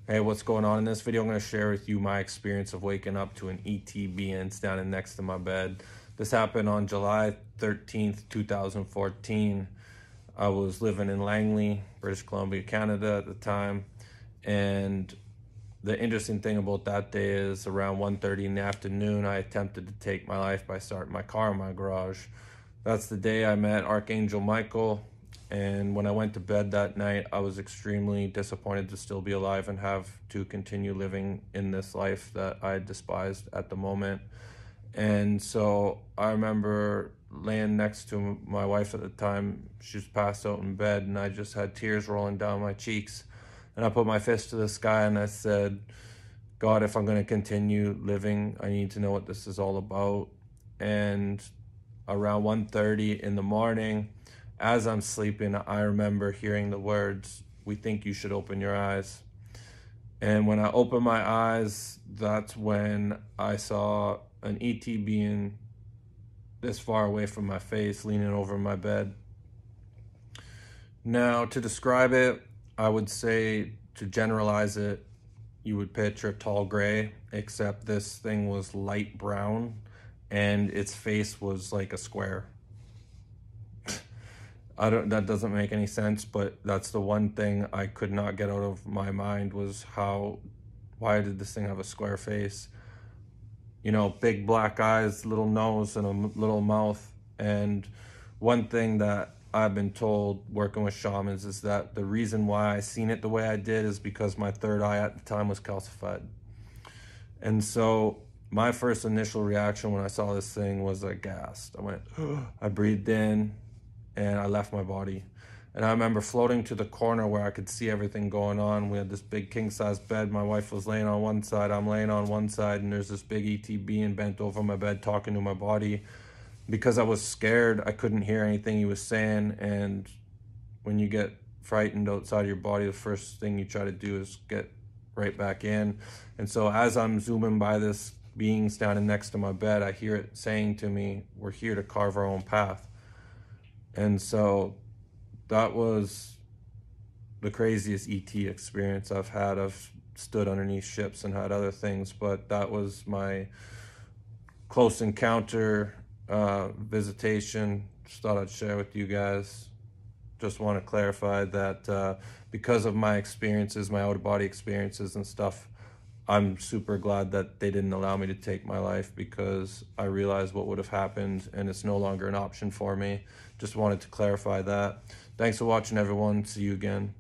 Hey, what's going on? In this video, I'm going to share with you my experience of waking up to an ET being standing next to my bed. This happened on July 13th, 2014. I was living in Langley, British Columbia, Canada at the time. And the interesting thing about that day is around 1:30 in the afternoon, I attempted to take my life by starting my car in my garage. That's the day I met Archangel Michael. And when I went to bed that night, I was extremely disappointed to still be alive and have to continue living in this life that I despised at the moment. And so I remember laying next to my wife at the time. She was passed out in bed, and I just had tears rolling down my cheeks. And I put my fist to the sky and I said, God, if I'm going to continue living, I need to know what this is all about. And around 1:30 in the morning, as I'm sleeping, I remember hearing the words, "We think you should open your eyes." And when I opened my eyes, that's when I saw an ET being this far away from my face, leaning over my bed. Now, to describe it, I would say, to generalize it, you would picture tall gray, except this thing was light brown and its face was like a square. That doesn't make any sense, but that's the one thing I could not get out of my mind was why did this thing have a square face? You know, big black eyes, little nose, and a little mouth. And one thing that I've been told working with shamans is that the reason why I seen it the way I did is because my third eye at the time was calcified. And so my first initial reaction when I saw this thing was aghast. I went, I breathed in, and I left my body. And I remember floating to the corner where I could see everything going on. We had this big king-size bed. My wife was laying on one side, I'm laying on one side, and there's this big ET being bent over my bed talking to my body. Because I was scared, I couldn't hear anything he was saying. And when you get frightened outside of your body, the first thing you try to do is get right back in. And so as I'm zooming by this being standing next to my bed, I hear it saying to me, "We're here to carve our own path." And so that was the craziest ET experience I've had. I've stood underneath ships and had other things, but that was my close encounter visitation. Just thought I'd share with you guys. Just want to clarify that because of my experiences, my out-of-body experiences and stuff, I'm super glad that they didn't allow me to take my life, because I realized what would have happened and it's no longer an option for me. Just wanted to clarify that. Thanks for watching, everyone. See you again.